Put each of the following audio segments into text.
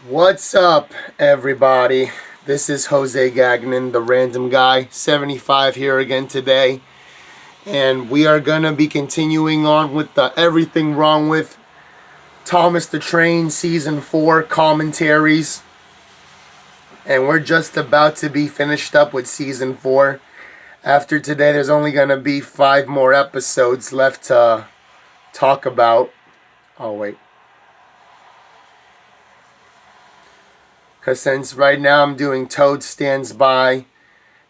What's up, everybody? This is Jose Gagnon, the random guy, 75 here again today. And we are going to be continuing on with the Everything Wrong with Thomas the Train Season 4 commentaries. And we're just about to be finished up with Season 4. After today, there's only going to be 5 more episodes left to talk about. Oh, wait. Because since right now I'm doing Toad Stands By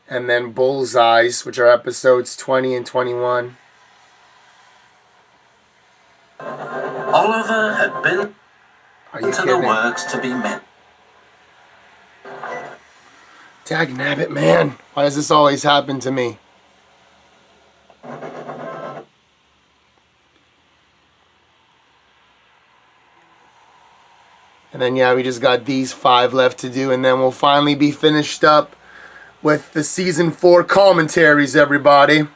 and then Bullseyes, which are episodes 20 and 21. Oliver had been to the works to be met. Dagnabbit, man. Why does this always happen to me? And then, yeah, we just got these 5 left to do, and then we'll finally be finished up with the Season 4 commentaries, everybody.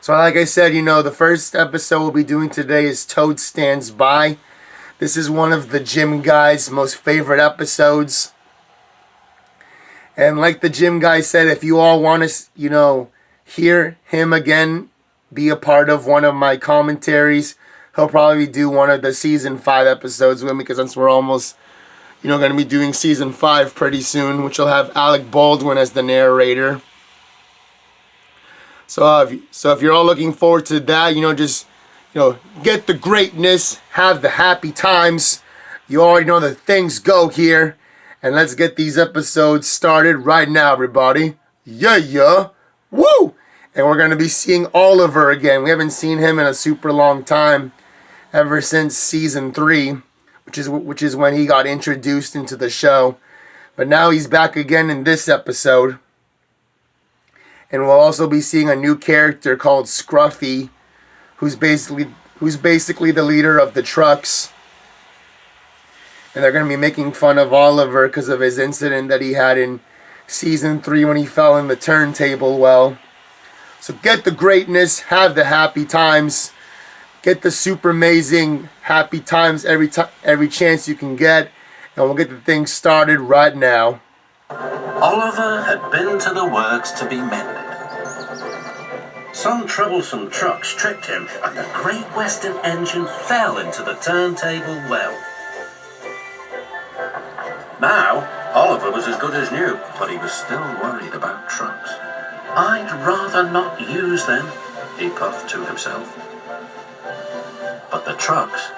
So like I said, the first episode we'll be doing today is Toad Stands By. This is one of the gym guy's most favorite episodes. And like the gym guy said, if you all want to, hear him again be a part of one of my commentaries, he'll probably do one of the Season 5 episodes with me, because since we're almost, going to be doing Season 5 pretty soon, which will have Alec Baldwin as the narrator. So if you're all looking forward to that, just, get the greatness, have the happy times. You already know that things go here. And let's get these episodes started right now, everybody. Yeah. Woo! And we're going to be seeing Oliver again. We haven't seen him in a super long time, ever since Season 3, which is when he got introduced into the show. But now he's back again in this episode. And we'll also be seeing a new character called Scruffy, who's basically the leader of the trucks. And they're going to be making fun of Oliver because of his incident that he had in Season 3 when he fell in the turntable well. So get the greatness, have the happy times, get the super amazing happy times every chance you can get, and we'll get the thing started right now. Oliver had been to the works to be mended. Some troublesome trucks tripped him, and the Great Western engine fell into the turntable well. Now, Oliver was as good as new, but he was still worried about trucks. "I'd rather not use them," he puffed to himself. But the trucks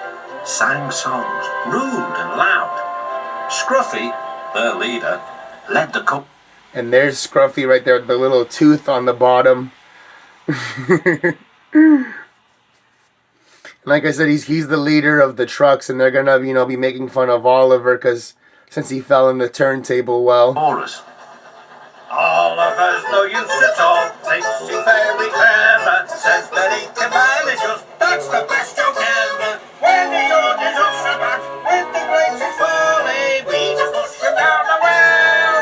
sang songs, rude and loud. Scruffy, their leader, led the couple. And there's Scruffy right there with the little tooth on the bottom. Like I said, he's the leader of the trucks, and they're gonna be making fun of Oliver since he fell in the turntable well. Chorus. "Oliver's no use at all, thinks he's very clever, says that he can manage us, that's the best joke ever. When he orders us about with the greatest folly, we just push him down the well.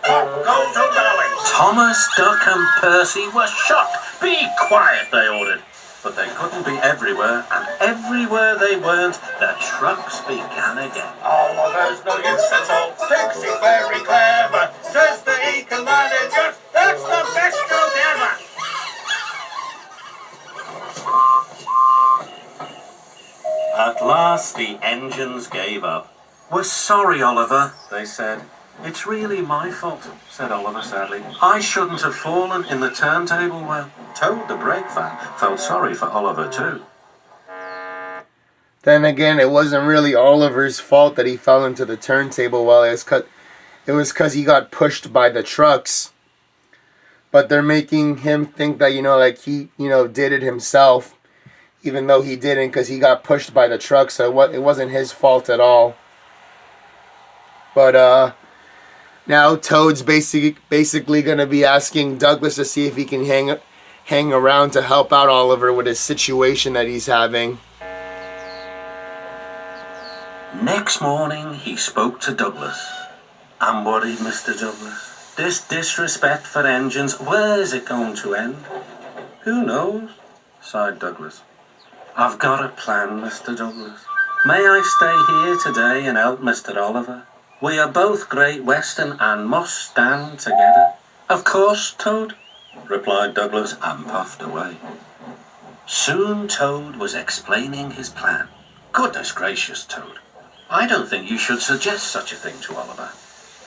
Pop goes O'Malley." Thomas, Duck and Percy were shocked. "Be quiet," they ordered. But they couldn't be everywhere, and everywhere they weren't, the trucks began again. "Oliver's no use at all, thinks he's very clever, says that he can manage us, that's the best joke ever." At last the engines gave up. "We're sorry, Oliver," they said. "It's really my fault," said Oliver sadly. "I shouldn't have fallen in the turntable well." Toad the brake fan felt sorry for Oliver too. Then again, it wasn't really Oliver's fault that he fell into the turntable well. It was because he got pushed by the trucks. But they're making him think that, he, did it himself. Even though he didn't, because he got pushed by the trucks. So it wasn't his fault at all. But, now Toad's basically going to be asking Douglas to see if he can hang around to help out Oliver with his situation that he's having. Next morning he spoke to Douglas. "I'm worried, Mr. Douglas. This disrespect for engines, where's it going to end?" "Who knows?" sighed Douglas. "I've got a plan, Mr. Douglas. May I stay here today and help Mr. Oliver? We are both Great Western and must stand together. Of course, Toad, replied Douglas and puffed away. Soon Toad was explaining his plan. Goodness gracious, Toad, I don't think you should suggest such a thing to Oliver.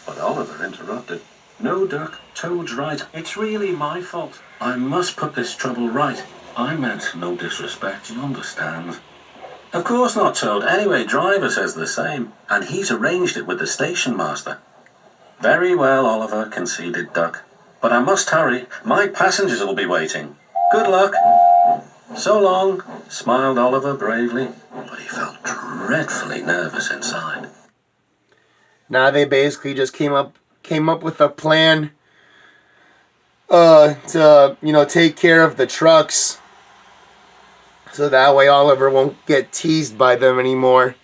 But Oliver interrupted. No, Duck, Toad's right. It's really my fault. I must put this trouble right. I meant no disrespect, you understand. Of course not, Toad. Anyway, Driver says the same, and he's arranged it with the station master. Very well, Oliver, conceded Duck. But I must hurry. My passengers will be waiting. Good luck. So long, smiled Oliver bravely, but he felt dreadfully nervous inside. Now they basically just came up with a plan to, take care of the trucks. So that way Oliver won't get teased by them anymore.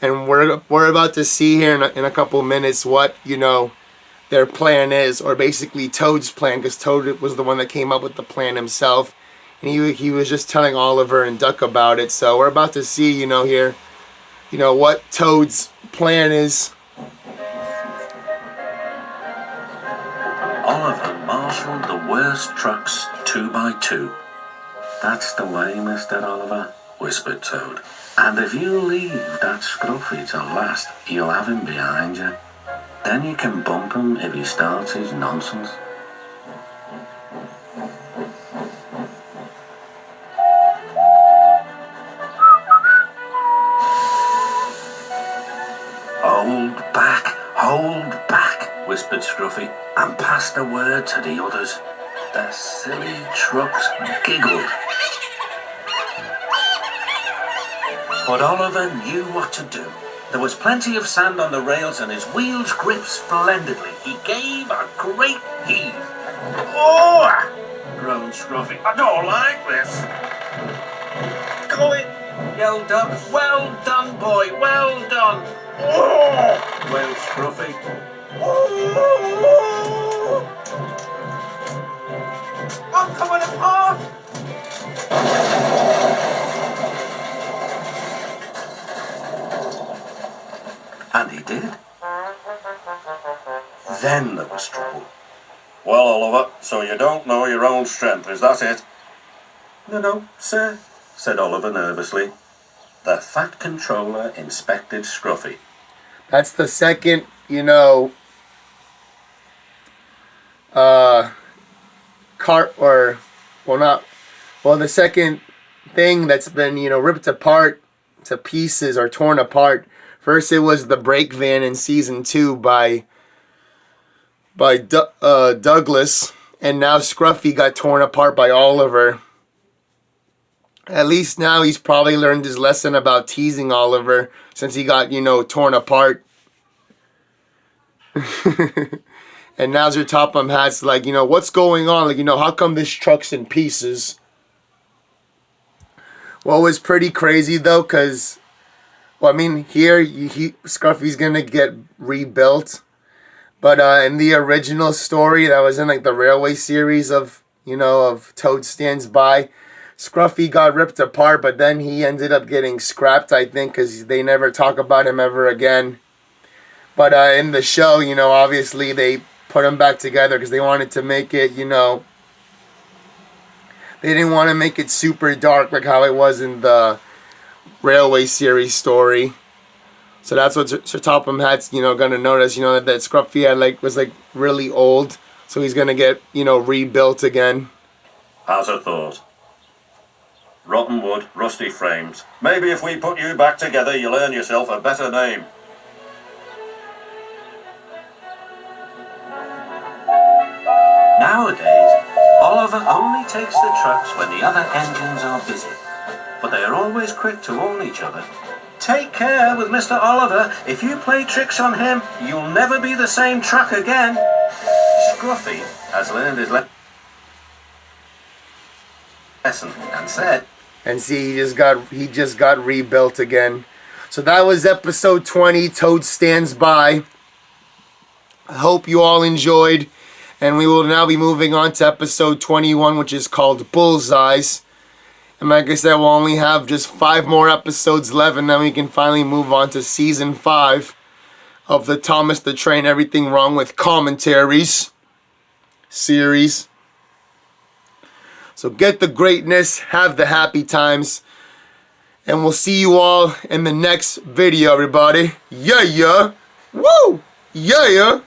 And we're about to see here in a couple minutes what, their plan is. Or basically Toad's plan, because Toad was the one that came up with the plan himself. And he was just telling Oliver and Duck about it. So we're about to see, here, what Toad's plan is. Oliver marshaled the worst trucks 2 by 2. That's the way, Mr. Oliver, whispered Toad. And if you leave that Scruffy till last, you'll have him behind you. Then you can bump him if he starts his nonsense. Hold back, whispered Scruffy, and passed the word to the others. The silly trucks giggled. But Oliver knew what to do. There was plenty of sand on the rails and his wheels gripped splendidly. He gave a great heave. Oh! groaned Scruffy. I don't like this. Go it, yelled Duck. Well done, boy, well done. Oh! Wailed Scruffy. Oh! I'm coming apart! And he did. Then there was trouble. Well, Oliver, so you don't know your own strength, is that it? No, sir, said Oliver nervously. The Fat Controller inspected Scruffy. That's the second, the second thing that's been, ripped apart to pieces or torn apart. First, it was the brake van in season 2 by Douglas, and now Scruffy got torn apart by Oliver. At least now he's probably learned his lesson about teasing Oliver since he got, torn apart. And now's your Topham Hatt's like, what's going on? Like, how come this truck's in pieces? Well, it was pretty crazy though, because here Scruffy's gonna get rebuilt, but in the original story that was in like the Railway series of Toad Stands By, Scruffy got ripped apart, but then he ended up getting scrapped, I think, because they never talk about him ever again. But in the show, obviously they put him back together because they wanted to make it, they didn't want to make it super dark like how it was in the Railway series story. So that's what Sir Topham Hatt's, gonna notice, that Scruffy was really old. So he's gonna get, rebuilt again. How's a thought? Rotten wood, rusty frames. Maybe if we put you back together, you'll earn yourself a better name. Nowadays, Oliver only takes the trucks when the other engines are busy. But they are always quick to warn each other. Take care with Mr. Oliver. If you play tricks on him, you'll never be the same truck again. Scruffy has learned his lesson and said, and see, he just got rebuilt again. So that was episode 20, Toad Stands By. I hope you all enjoyed, and we will now be moving on to episode 21, which is called Bullseyes. And like I said, we'll only have just 5 more episodes left, and then we can finally move on to season 5 of the Thomas the Train Everything Wrong with Commentaries series. So get the greatness, have the happy times, and we'll see you all in the next video, everybody. Yeah, yeah. Woo! Yeah, yeah.